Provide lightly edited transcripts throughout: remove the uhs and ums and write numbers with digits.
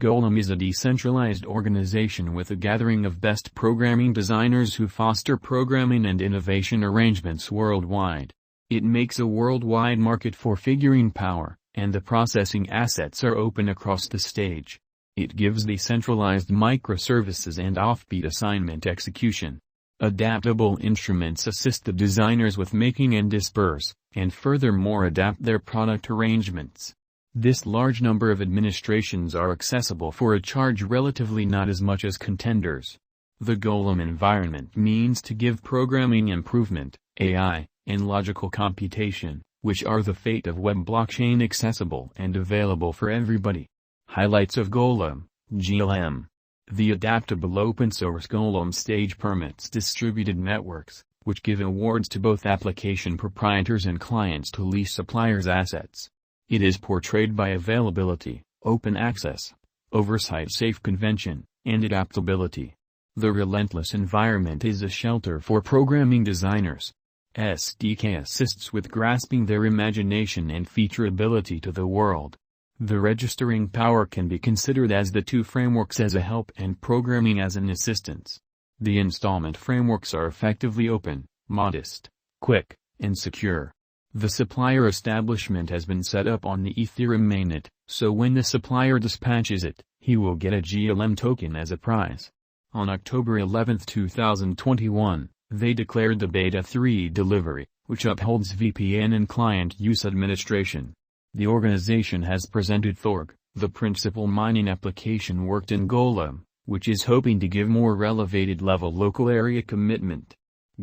GOLEM is a decentralized organization with a gathering of best programming designers who foster programming and innovation arrangements worldwide. It makes a worldwide market for figuring power, and the processing assets are open across the stage. It gives decentralized microservices and offbeat assignment execution. Adaptable instruments assist the designers with making and disperse, and furthermore adapt their product arrangements. This large number of administrations are accessible for a charge relatively not as much as contenders. The GOLEM environment means to give programming improvement, AI, and logical computation, which are the fate of web blockchain, accessible and available for everybody. Highlights of GOLEM, GLM. The adaptable open-source GOLEM stage permits distributed networks, which give awards to both application proprietors and clients to lease suppliers' assets. It is portrayed by availability, open access, oversight, safe convention, and adaptability. The relentless environment is a shelter for programming designers. SDK assists with grasping their imagination and featureability to the world. The registering power can be considered as the two frameworks as a help and programming as an assistance. The installment frameworks are effectively open, modest, quick, and secure. The supplier establishment has been set up on the Ethereum mainnet, so when the supplier dispatches it, he will get a GLM token as a prize. On October 11, 2021, they declared the Beta 3 delivery, which upholds VPN and client use administration. The organization has presented Thorg, the principal mining application worked in GOLEM, which is hoping to give more elevated level local area commitment.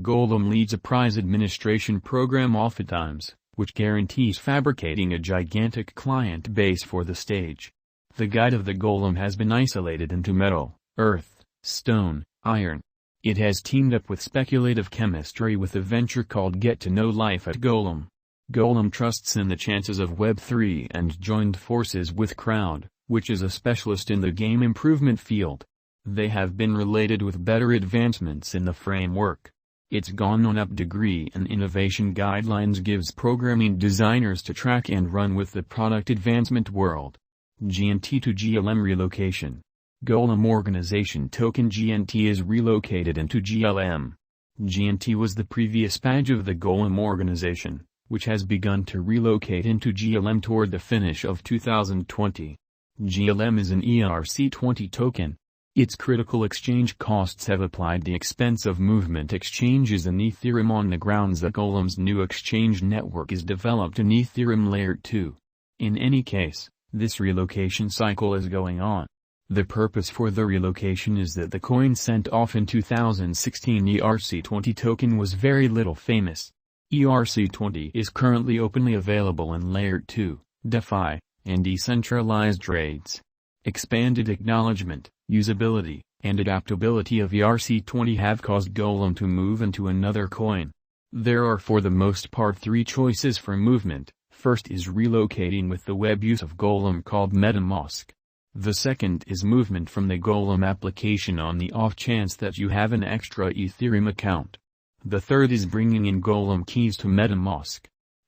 GOLEM leads a prize administration program oftentimes, which guarantees fabricating a gigantic client base for the stage. The guide of the GOLEM has been isolated into metal, earth, stone, iron. It has teamed up with speculative chemistry with a venture called Get to Know Life at GOLEM. GOLEM trusts in the chances of Web3 and joined forces with Crowd, which is a specialist in the game improvement field. They have been related with better advancements in the framework. Its Gone On Up degree and innovation guidelines gives programming designers to track and run with the product advancement world. GNT to GLM relocation. GOLEM organization token GNT is relocated into GLM. GNT was the previous badge of the GOLEM organization, which has begun to relocate into GLM toward the finish of 2020. GLM is an ERC20 token. Its critical exchange costs have applied the expense of movement exchanges in Ethereum on the grounds that GOLEM's new exchange network is developed in Ethereum Layer 2. In any case, this relocation cycle is going on. The purpose for the relocation is that the coin sent off in 2016 ERC20 token was very little famous. ERC20 is currently openly available in Layer 2, DeFi, and decentralized trades. Expanded acknowledgement, usability, and adaptability of ERC20 have caused GOLEM to move into another coin. There are for the most part three choices for movement. First is relocating with the web use of GOLEM called MetaMask. The second is movement from the GOLEM application on the off chance that you have an extra Ethereum account. The third is bringing in GOLEM keys to MetaMask.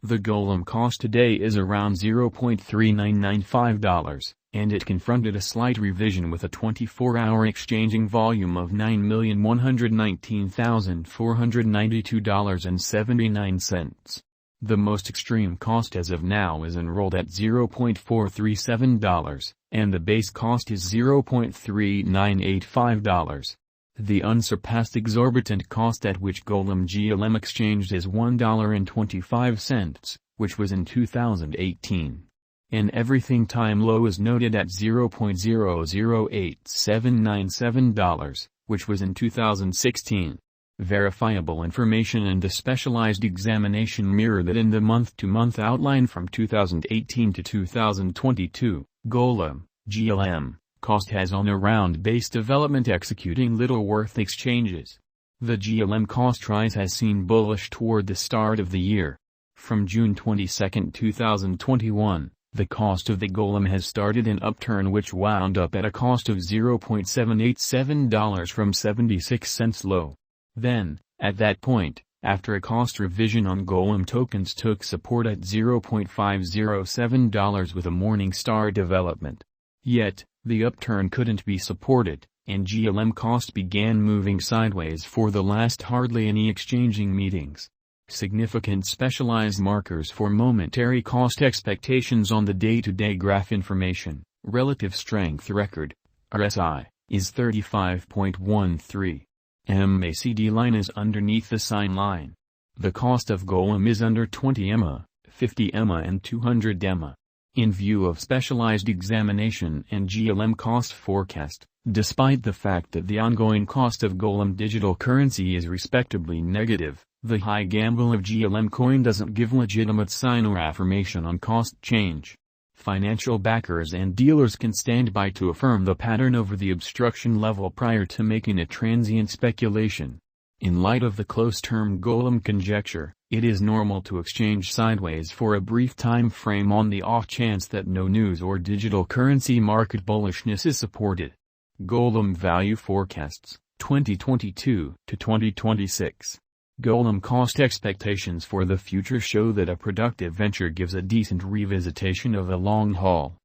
The GOLEM cost today is around $0.3995, and it confronted a slight revision with a 24-hour exchanging volume of $9,119,492.79. The most extreme cost as of now is enrolled at $0.437, and the base cost is $0.3985. The unsurpassed exorbitant cost at which GOLEM GLM exchanged is $1.25, which was in 2018. An everything time low is noted at $0.008797, which was in 2016. Verifiable information and the specialized examination mirror that in the month-to-month outline from 2018 to 2022, GOLEM, GLM, cost has on around base development executing little worth exchanges. The GLM cost rise has seen bullish toward the start of the year. From June 22, 2021, the cost of the GOLEM has started an upturn which wound up at a cost of $0.787 from 76 cents low. Then, at that point, after a cost revision on GOLEM tokens took support at $0.507 with a Morningstar development. Yet, The upturn couldn't be supported, and GLM cost began moving sideways for the last hardly any exchanging meetings. Significant specialized markers for momentary cost expectations on the day-to-day graph information, relative strength record, RSI, is 35.13. MACD line is underneath the sign line. The cost of GOLEM is under 20 EMA, 50 EMA and 200 EMA. In view of specialized examination and GLM cost forecast, despite the fact that the ongoing cost of GOLEM digital currency is respectably negative, the high gamble of GLM coin doesn't give legitimate sign or affirmation on cost change. Financial backers and dealers can stand by to affirm the pattern over the obstruction level prior to making a transient speculation. In light of the close-term GOLEM conjecture, it is normal to exchange sideways for a brief time frame on the off chance that no news or digital currency market bullishness is supported. GOLEM value forecasts, 2022 to 2026. GOLEM cost expectations for the future show that a productive venture gives a decent revisitation of the long haul.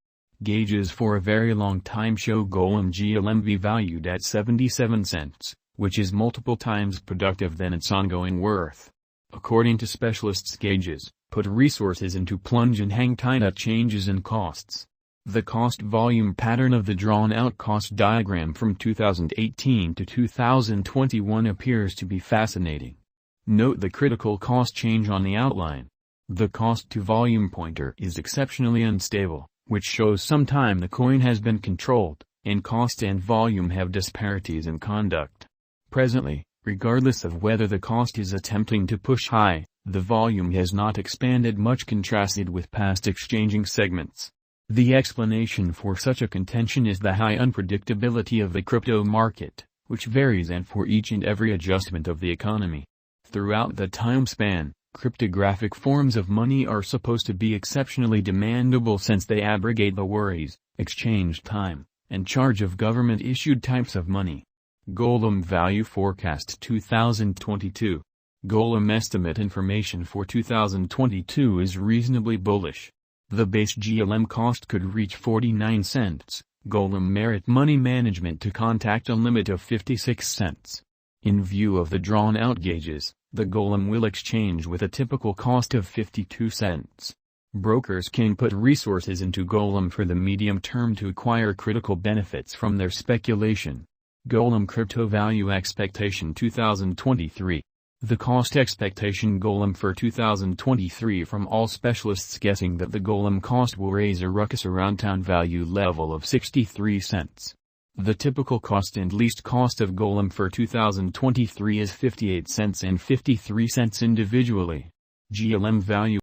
Gauges for a very long time show GOLEM GLM be valued at 77 cents, which is multiple times productive than its ongoing worth. According to specialists' gauges, put resources into plunge and hang tight at changes in costs. The cost-volume pattern of the drawn-out cost diagram from 2018 to 2021 appears to be fascinating. Note the critical cost change on the outline. The cost-to-volume pointer is exceptionally unstable, which shows sometime the coin has been controlled, and cost and volume have disparities in conduct. Presently, regardless of whether the cost is attempting to push high, the volume has not expanded much contrasted with past exchanging segments. The explanation for such a contention is the high unpredictability of the crypto market, which varies and for each and every adjustment of the economy. Throughout the time span, cryptographic forms of money are supposed to be exceptionally demandable since they abrogate the worries, exchange time, and charge of government-issued types of money. GOLEM value forecast 2022. GOLEM estimate information for 2022 is reasonably bullish. The base GLM cost could reach 49 cents. GOLEM merit money management to contact a limit of 56 cents. In view of the drawn-out gauges, the GOLEM will exchange with a typical cost of 52 cents. Brokers can put resources into GOLEM for the medium term to acquire critical benefits from their speculation. GOLEM crypto value expectation 2023. The cost expectation GOLEM for 2023 from all specialists guessing that the GOLEM cost will raise a ruckus around town value level of 63 cents. The typical cost and least cost of GOLEM for 2023 is 58 cents and 53 cents individually. GLM value